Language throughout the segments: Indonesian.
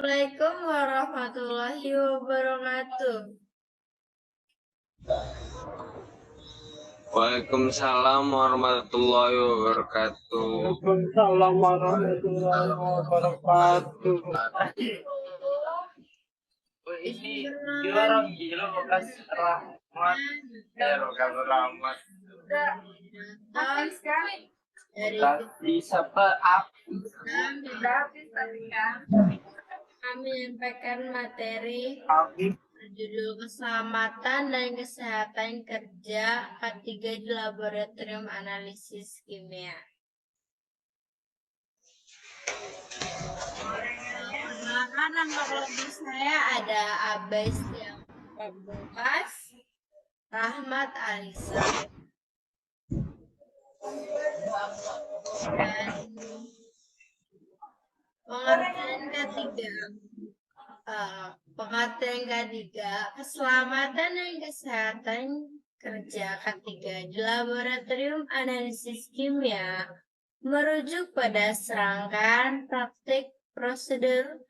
Assalamualaikum warahmatullahi wabarakatuh. Waalaikumsalam warahmatullahi wabarakatuh. Waalaikumsalam warahmatullahi wabarakatuh. Ini orang gila bekas rahmat ya bekas rahmat. Tapi siapa Kami menyampaikan materi Habib berjudul Keselamatan dan Kesehatan Kerja K3 di Laboratorium Analisis Kimia. Perkenalkan, nama kelompok saya ada Abai Setiawan Pamungkas, Rahmat Alisa, dan pengertian ketiga. Pengertian ketiga, keselamatan dan kesehatan kerja K3 di Laboratorium Analisis Kimia merujuk pada serangkaian praktik, prosedur,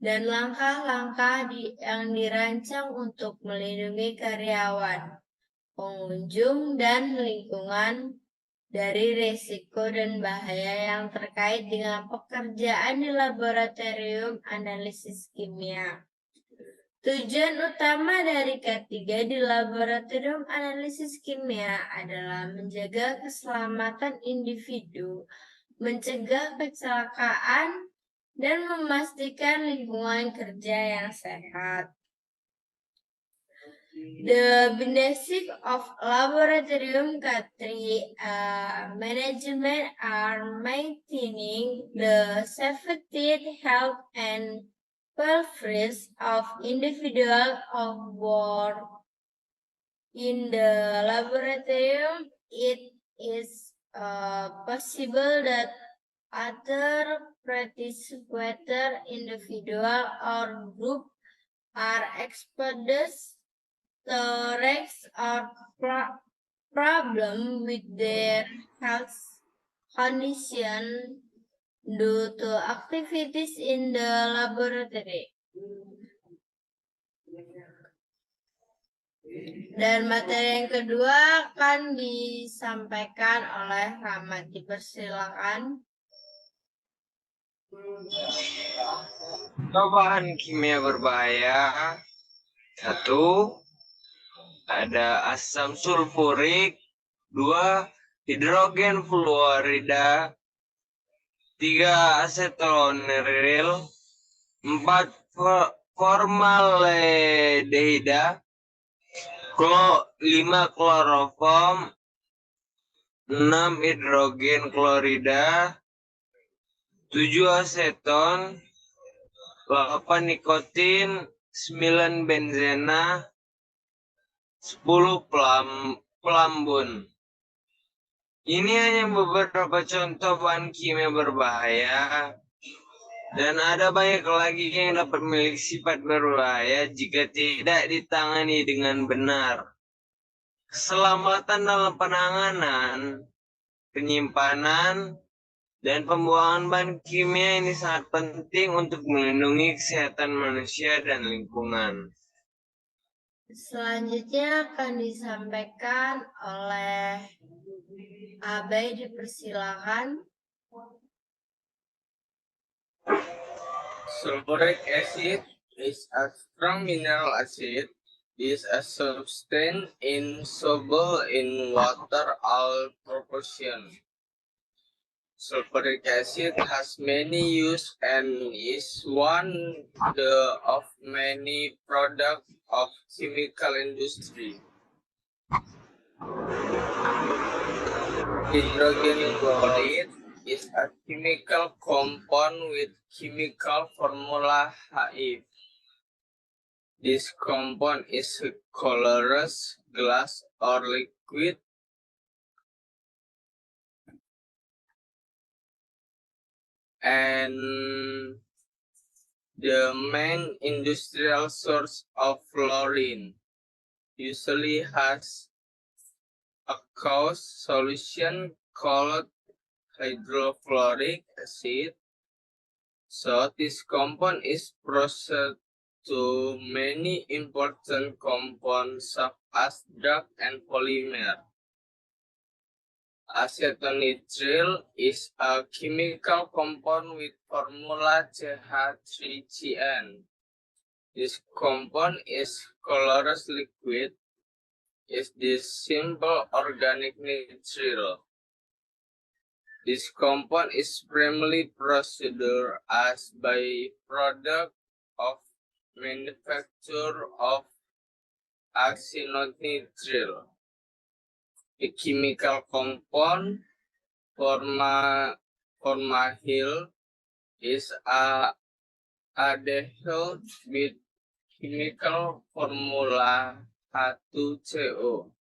dan langkah-langkah yang dirancang untuk melindungi karyawan, pengunjung, dan lingkungan dari risiko dan bahaya yang terkait dengan pekerjaan di laboratorium analisis kimia. Tujuan utama dari K3 di laboratorium analisis kimia adalah menjaga keselamatan individu, mencegah kecelakaan, dan memastikan lingkungan kerja yang sehat. The benefits of laboratorium K3 management are maintaining the safety, health, and welfare of individuals on board. In the laboratorium, it is possible that other participants, individual or group, are exposed to risks or problem with their health condition due to activities in the laboratory. Dan materi yang kedua akan disampaikan oleh Rahmat. Dipersilakan. bahan kimia berbahaya. 1. Ada asam sulfurik. 2. Hidrogen fluorida. 3. Asetoniril. 4. Formaldehida. 5. Kloroform. 6. Hidrogen klorida. 7. Aseton. 8. Nikotin. 9. Benzena. 10. Pelambun. Ini hanya beberapa contoh bahan kimia berbahaya, dan ada banyak lagi yang dapat memiliki sifat berbahaya jika tidak ditangani dengan benar. Keselamatan dalam penanganan, penyimpanan, dan pembuangan bahan kimia ini sangat penting untuk melindungi kesehatan manusia dan lingkungan. Selanjutnya akan disampaikan oleh Abai. Dipersilakan. Sulfuric acid is a strong mineral acid. It is a substance insoluble in water all proportion. Sulfuric acid has many uses and is one of many products of chemical industry. Hydrogen chloride is a chemical compound with chemical formula Hf. This compound is colorless, glass, or liquid. And the main industrial source of fluorine usually has aqueous solution called hydrofluoric acid. So this compound is processed to many important compounds such as drug and polymer. Acetonitrile is a chemical compound with formula CH3CN. This compound is colorless liquid. Is the simple organic nitrile. This compound is primarily produced as byproduct of manufacture of acetonitrile. The chemical compound formamyl is a aldehyde with chemical formula H2CO,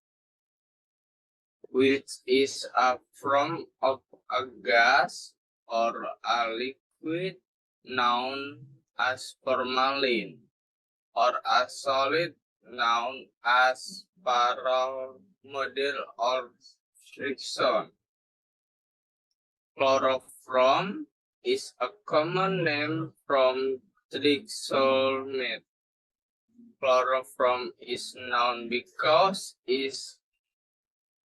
which is a form of a gas or a liquid known as formalin, or a solid known as paramodel or friction. Chloroform is a common name from trichometh. Chloroform is known because it's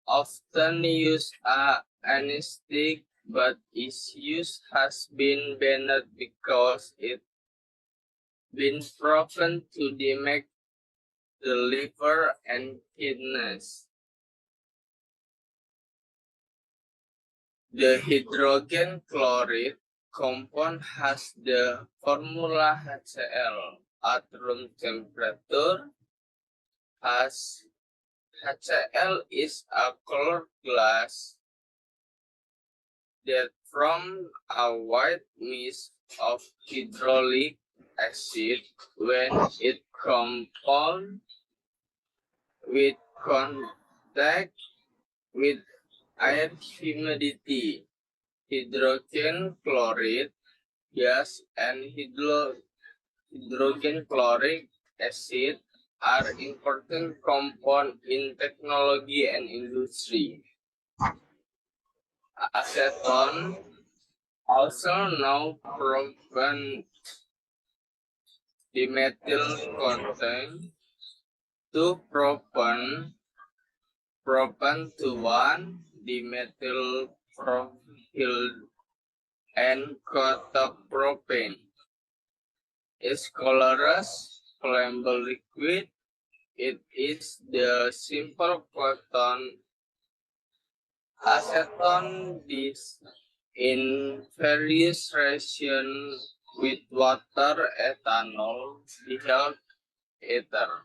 often used as anesthetic, but its use has been banned because it been proven to damage the liver and kidneys. The hydrogen chloride compound has the formula HCl at room temperature. As HCl is a colored glass that forms a white mist of hydraulic acid when it compounds with contact with air humidity. Hydrogen chloride gas and hydrogen chloric acid are important compounds in technology and industry. Acetone, also now proven dimethyl contain 2 propane to 1 dimethyl propyl and cotopropane. Is colorless, flammable liquid. It is the simple cotton acetone this in various reactions with water, ethanol, ethyl ether.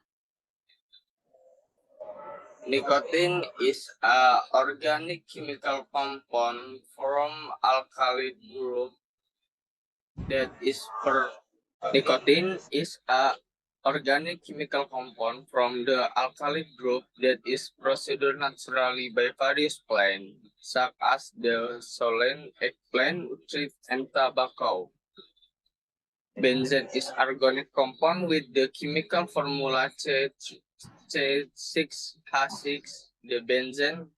Nicotine is an organic chemical compound from alkali group that is Nicotine is an organic chemical compound from the alkali group that is produced naturally by various plants, such as the solen, eggplant, tree, and tobacco. Benzene is organic compound with the chemical formula C6H6. The benzene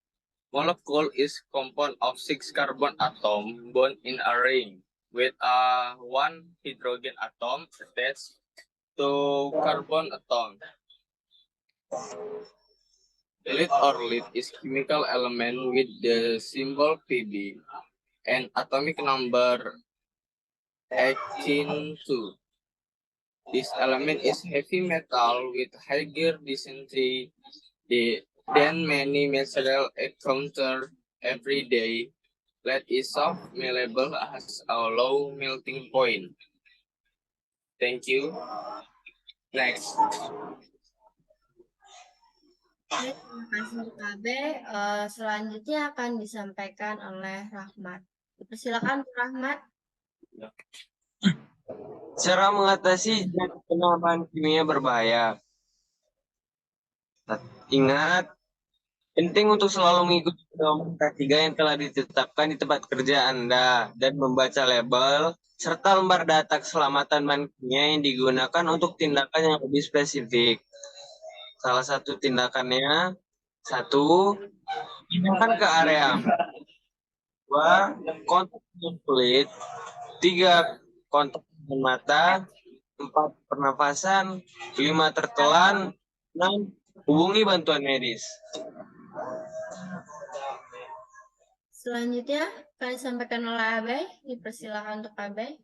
molecule is compound of 6 carbon atoms bound in a ring with a 1 hydrogen atom attached to carbon atom. Lead or lead is chemical element with the symbol Pb and atomic number 18(2). This element is heavy metal with higher density than many materials encountered every day. Lead is soft, malleable, has a low melting point. Thank you. Next. Oke, terima kasih KB. Selanjutnya akan disampaikan oleh Rahmat. Persilakan Bu Rahmat. Cara mengatasi zat penambahan kimia berbahaya. Ingat, penting untuk selalu mengikuti pedoman K3 yang telah ditetapkan di tempat kerja Anda dan membaca label serta lembar data keselamatan bahan kimia yang digunakan untuk tindakan yang lebih spesifik. Salah satu tindakannya, 1. Pindahkan ke area 2. Kontak dengan kulit. 3. kontak dengan mata, 4 pernafasan, 5 tertelan, 6 hubungi bantuan medis. Selanjutnya akan disampaikan oleh Abai. Dipersilakan untuk Abai.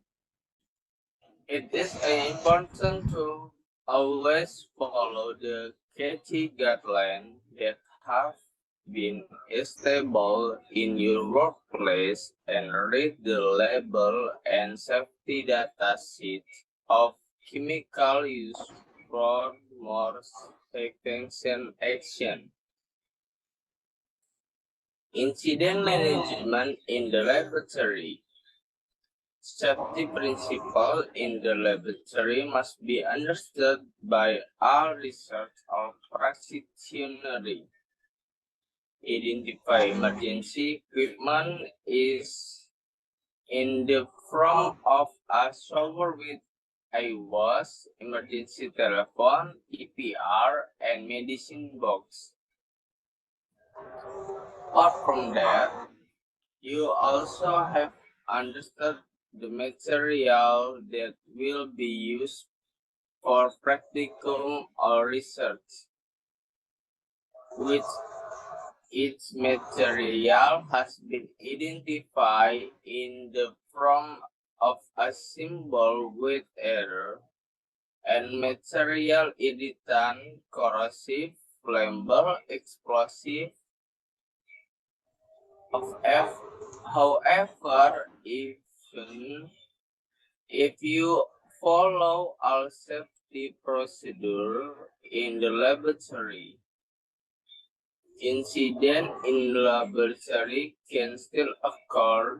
It is important to always follow the KT guidelines that have been established in your workplace and read the label and safety data sheet of chemical use for more prevention action. Incident management in the laboratory. Safety principles in the laboratory must be understood by all research or practitioners. Identify emergency equipment is in the form of a shower with a wash, emergency telephone, EPR, and medicine box. Apart from that, you also have understood the material that will be used for practicum or research, which each material has been identified in the form of a symbol with error and material irritant, corrosive, flammable, explosive. However, even if you follow all safety procedures in the laboratory, incident in the laboratory can still occur.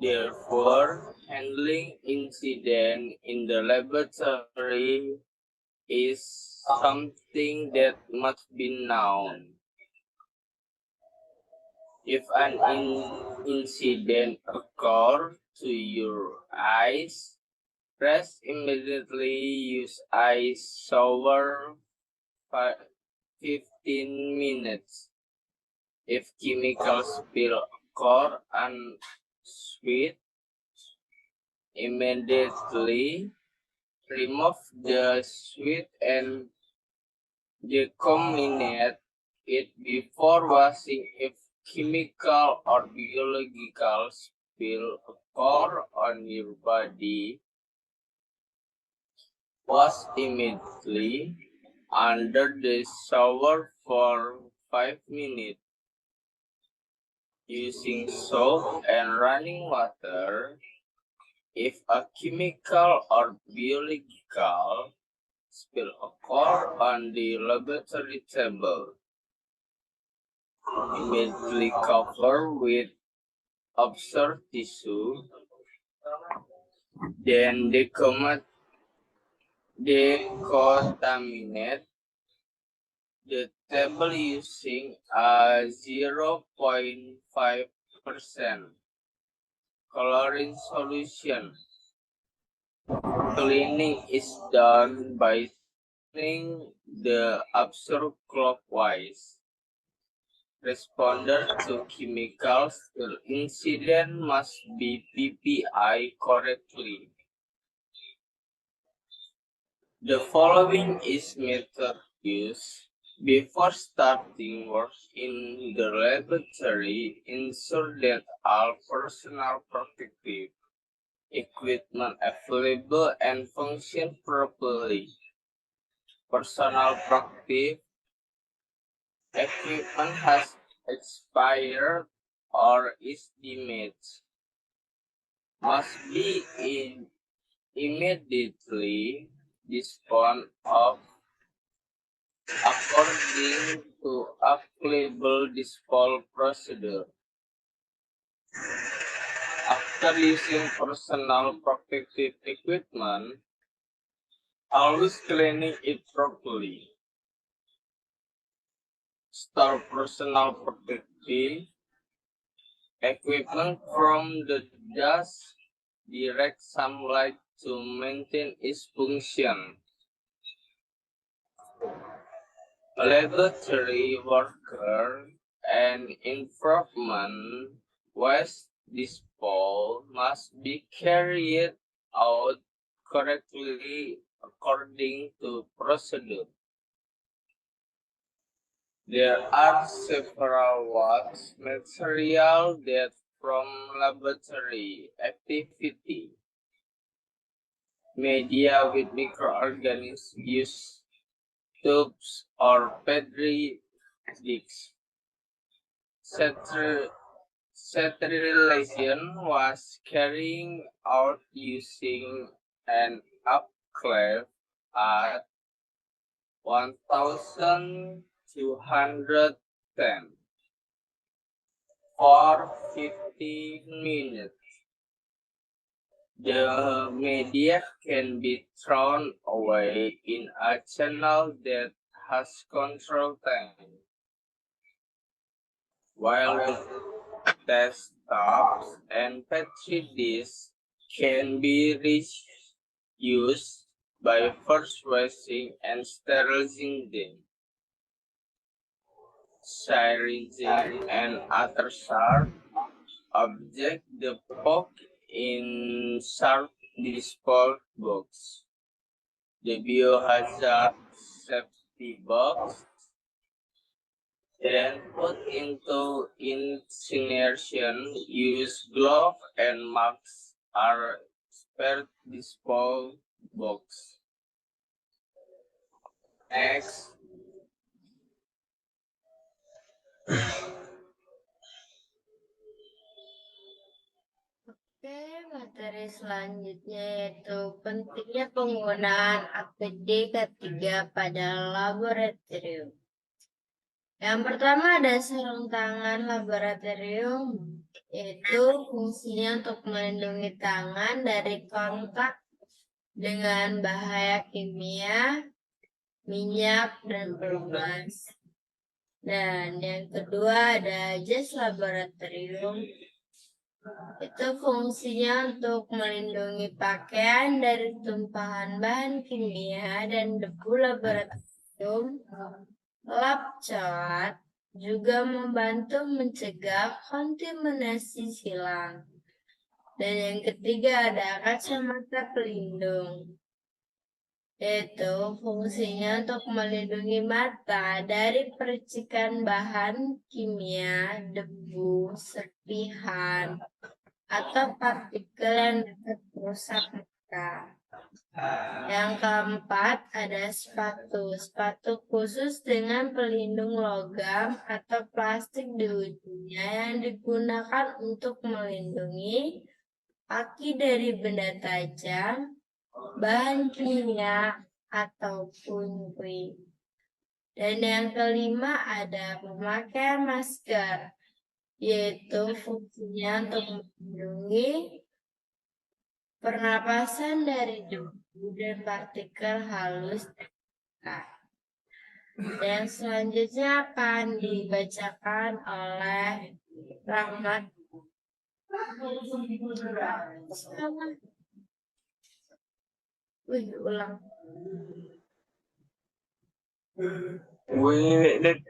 Therefore, handling incident in the laboratory is something that must be known. If an incident occurs to your eyes, press immediately use ice shower 15 minutes. If chemical spill occur and sweat, immediately remove the sweat and decontaminate it before washing. If chemical or biological spill occur on your body, wash immediately under the shower for 5 minutes using soap and running water. If a chemical or biological spill occur on the laboratory table, immediately cover with absorbed tissue, then decontaminate the table using a 0.5% chlorine solution. Cleaning is done by turning the absorb clockwise. Responder to chemical spill incident must be PPI correctly. The following is method used before starting work in the laboratory. Ensure that all personal protective equipment available and function properly. Personal protective equipment has expired or is damaged must be immediately disposed of according to applicable disposal procedure. After using personal protective equipment, always cleaning it properly. Store personal protective equipment from the dust, direct sunlight to maintain its function. Laboratory worker and improvement waste disposal disposal must be carried out correctly according to procedure. There are several waste material that from laboratory activity, media with microorganisms use tubes or Petri discs. Sterilization was carrying out using an upclave at 1210 for 15 minutes. The media can be thrown away in a channel that has control tank. While the test tubs and petri discs can be reused by first washing and sterilizing them. Syringing and other sharp objects the poke in sharp disposal box. The biohazard safety box, then put into incineration. Use glove and masks are spared disposal box. Next, Oke, materi selanjutnya yaitu pentingnya penggunaan APD ketiga pada laboratorium. Yang pertama ada sarung tangan laboratorium, yaitu fungsinya untuk melindungi tangan dari kontak dengan bahaya kimia, minyak, dan pelumas. Dan yang kedua ada jas laboratorium, itu fungsinya untuk melindungi pakaian dari tumpahan bahan kimia dan debu laboratorium. Lab coat juga membantu mencegah kontaminasi silang. Dan yang ketiga ada kacamata pelindung, yaitu fungsinya untuk melindungi mata dari percikan bahan kimia, debu, serpihan, atau partikel yang dapat merusak mata. Yang keempat ada sepatu khusus dengan pelindung logam atau plastik di ujungnya yang digunakan untuk melindungi kaki dari benda tajam, bahan kimia, atau puing. Dan yang kelima ada pemakaian masker, yaitu fungsinya untuk melindungi pernapasan dari debu dan partikel halus. Dan selanjutnya akan dibacakan oleh Rahmat. Ulang. Gue edit.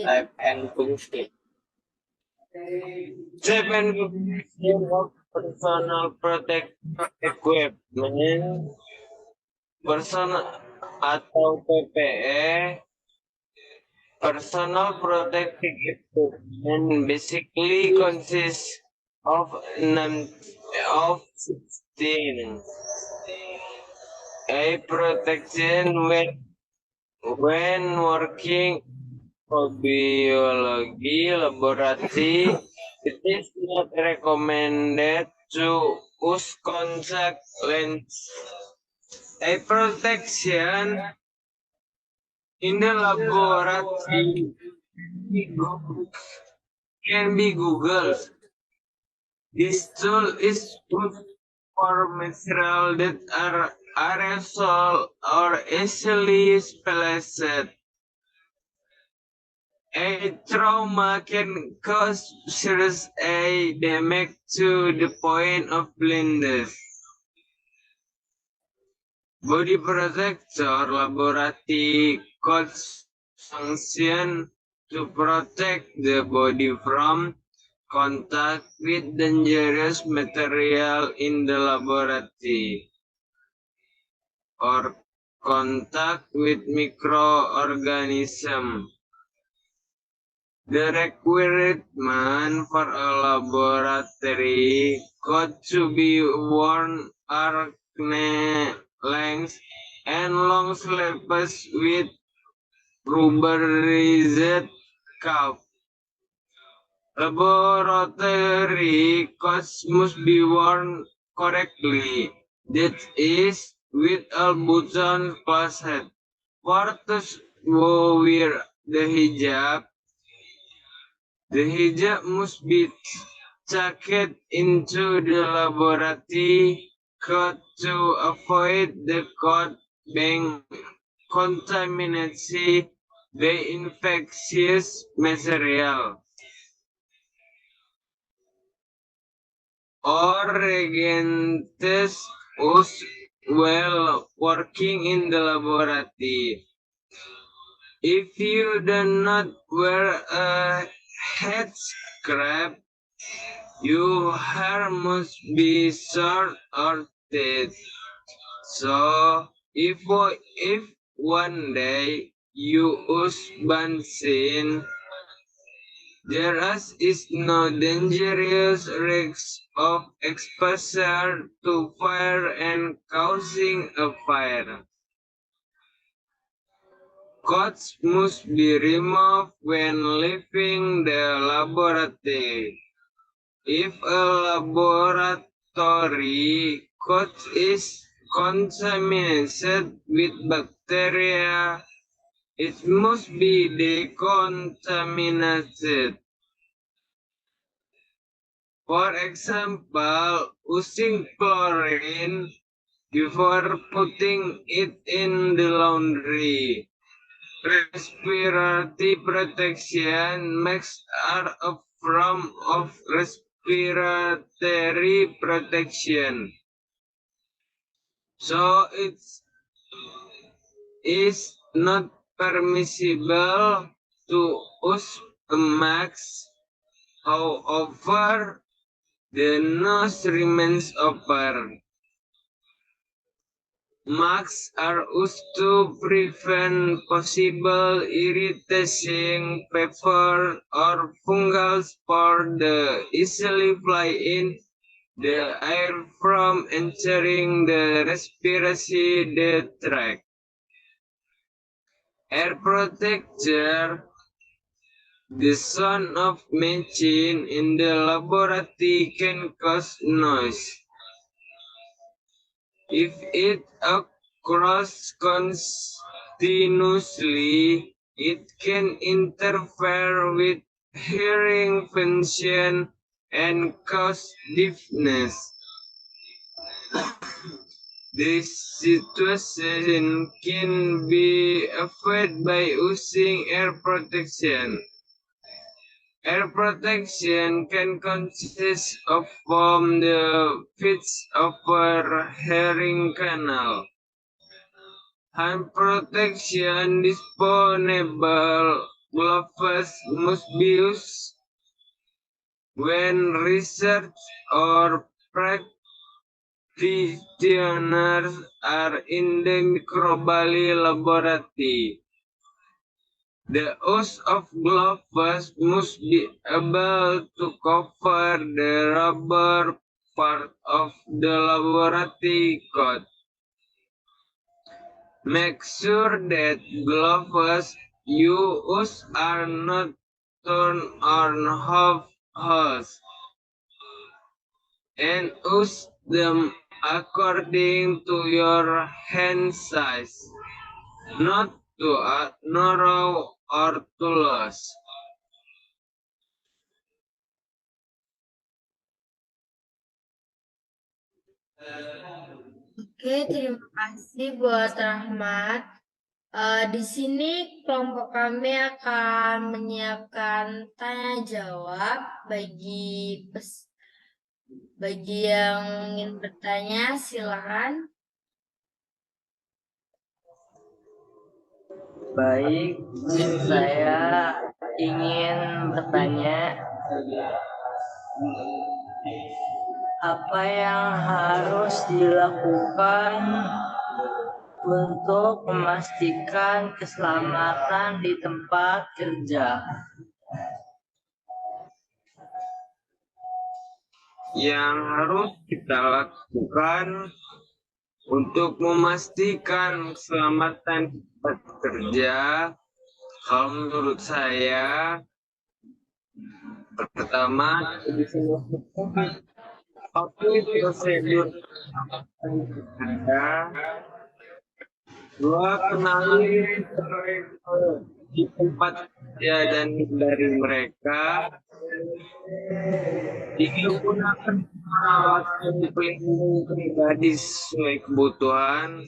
type and function. Shape and function of personal protective equipment. Personal atau PPE. Personal protective equipment basically consists of 16 a protection when working biology laboratory. It is not recommended to use contact lens. A protection in the laboratory can be Googled. This tool is good for material that are aerosol or easily splashed. A trauma can cause serious damage to the point of blindness. Body protector laboratory coats function to protect the body from contact with dangerous material in the laboratory, or contact with microorganisms. The requirement for a laboratory coat to be worn are length and long sleeves with rubberized cuff. Laboratory coats must be worn correctly, that is, with all buttons clasped. For those who wear the hijab must be tucked into the laboratory coat to avoid the coat being contaminated by infectious material or reagents used while working in the laboratory. If you do not wear a headscarf, your hair must be short or thick. So, if one day you use benzene, there is no dangerous risk of exposure to fire and causing a fire. Coats must be removed when leaving the laboratory. If a laboratory coat is contaminated with bacteria, it must be decontaminated. For example, using chlorine before putting it in the laundry. Respiratory protection masks are a form of respiratory protection. So it is not permissible to use a mask. However, the nose remains open. Masks are used to prevent possible irritation, fever, or fungal spores that easily fly in the air from entering the respiratory tract. Air protector, the sound of machine in the laboratory can cause noise. If it occurs continuously, it can interfere with hearing function and cause deafness. This situation can be avoided by using air protection. Air protection can consist of foam that fits over hearing canal. Hand protection disposable gloves must be used when research or practitioners are in the microbial laboratory. The use of gloves must be able to cover the rubber part of the laboratory coat. Make sure that gloves you use are not torn or half holes, and use them according to your hand size, not too narrow or too loose. Oke, terima kasih buat Rahmat. Di sini kelompok kami akan menyiapkan tanya jawab bagi yang ingin bertanya, silakan. Baik, saya ingin bertanya, Apa yang harus dilakukan untuk memastikan keselamatan di tempat kerja? Yang harus kita lakukan untuk memastikan keselamatan di tempat kerja, kalau menurut saya, pertama bisa melakukan prosedur ada. Dua, kenali di tempat kerja dan dari mereka. Tiga, gunakan peralatan pelindung pribadi sesuai kebutuhan.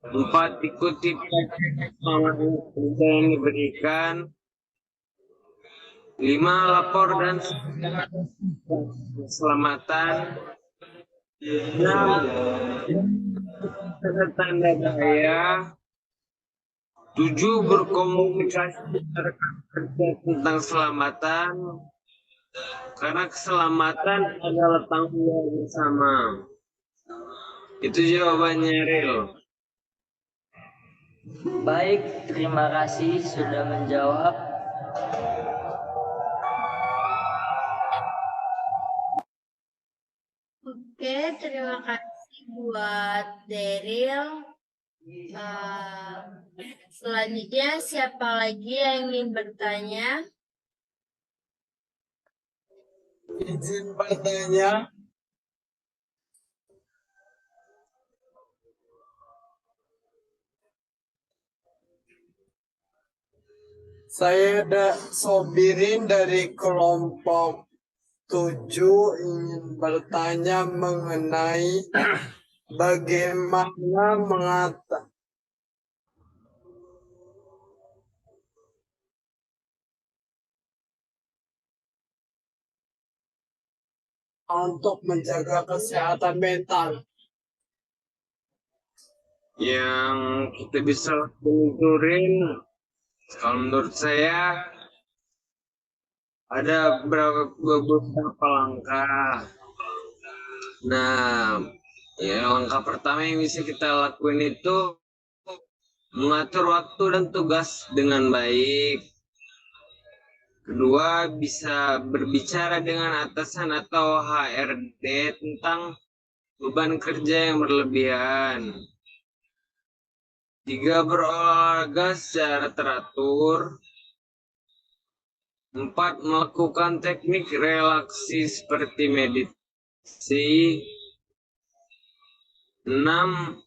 Empat, ikuti keselamatan kerja yang diberikan. Lima, lapor dan keselamatan. Enam, tanda daya. 7, berkomunikasi dengan rekan kerja tentang keselamatan, karena keselamatan adalah tanggung jawab bersama. Itu jawabannya, Ril. Baik, terima kasih sudah menjawab. Oke, terima kasih buat Daryl. Selanjutnya siapa lagi yang ingin bertanya? Izin bertanya. Saya Sobirin dari kelompok 7 ingin bertanya mengenai bagaimana untuk menjaga kesehatan mental. Yang kita bisa lakukan, kalau menurut saya, ada beberapa langkah. Nah, ya langkah pertama yang bisa kita lakuin itu mengatur waktu dan tugas dengan baik. Kedua, bisa berbicara dengan atasan atau HRD tentang beban kerja yang berlebihan. 3, berolahraga secara teratur. 4, melakukan teknik relaksasi seperti meditasi. 5,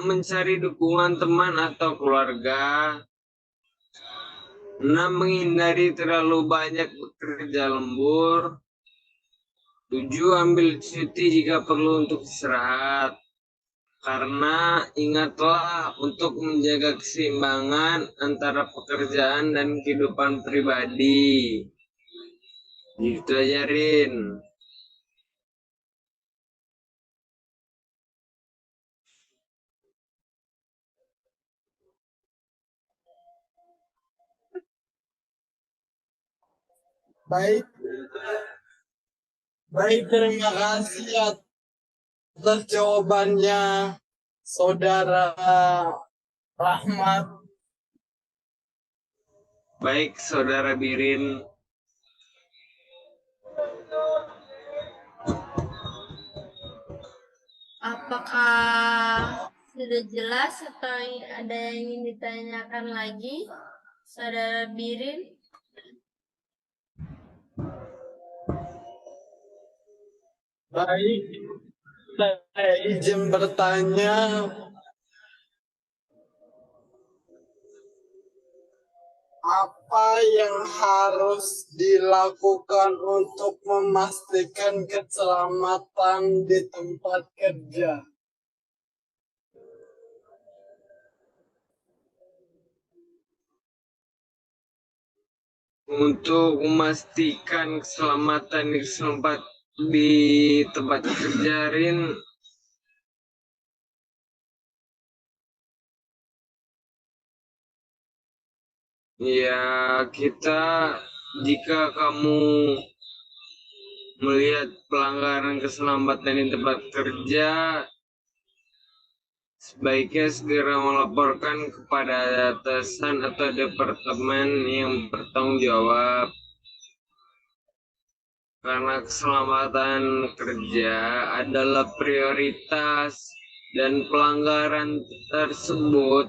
mencari dukungan teman atau keluarga. 6, menghindari terlalu banyak bekerja lembur. 7, ambil cuti jika perlu untuk istirahat. Karena ingatlah untuk menjaga keseimbangan antara pekerjaan dan kehidupan pribadi. Gitu aja, Rin. Baik, terima kasih atas jawabannya, Saudara Rahmat. Baik, Saudara Birin. Apakah sudah jelas atau ada yang ingin ditanyakan lagi, Saudara Birin? Baik, saya izin bertanya, apa yang harus dilakukan untuk memastikan keselamatan di tempat kerja? Untuk memastikan keselamatan di tempat kerja, Rin, ya kita Jika kamu melihat pelanggaran keselamatan di tempat kerja, sebaiknya segera melaporkan kepada atasan atau departemen yang bertanggung jawab. Karena keselamatan kerja adalah prioritas dan pelanggaran tersebut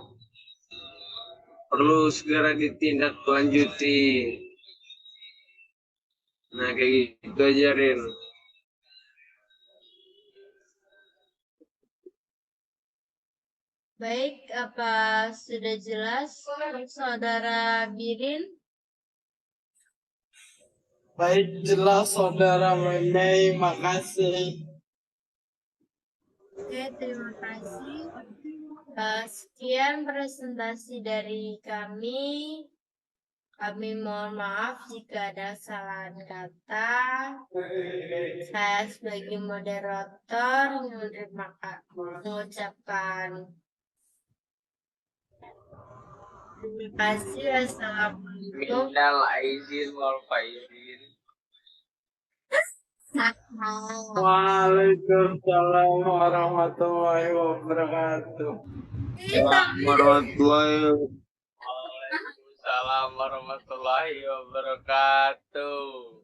perlu segera ditindaklanjuti. Nah, kayak gitu aja, Rin. Baik, apa sudah jelas Saudara Birin? Baik, jelas Saudara Memei, makasih. Oke, terima kasih. Sekian presentasi dari kami. Kami mohon maaf jika ada kesalahan kata. Saya sebagai moderator mengucapkan terima kasih. Assalamualaikum. Minal aizin wal faizin. Waalaikumsalam warahmatullahi wabarakatuh. Warahmatullahi Waalaikumsalam warahmatullahi wabarakatuh.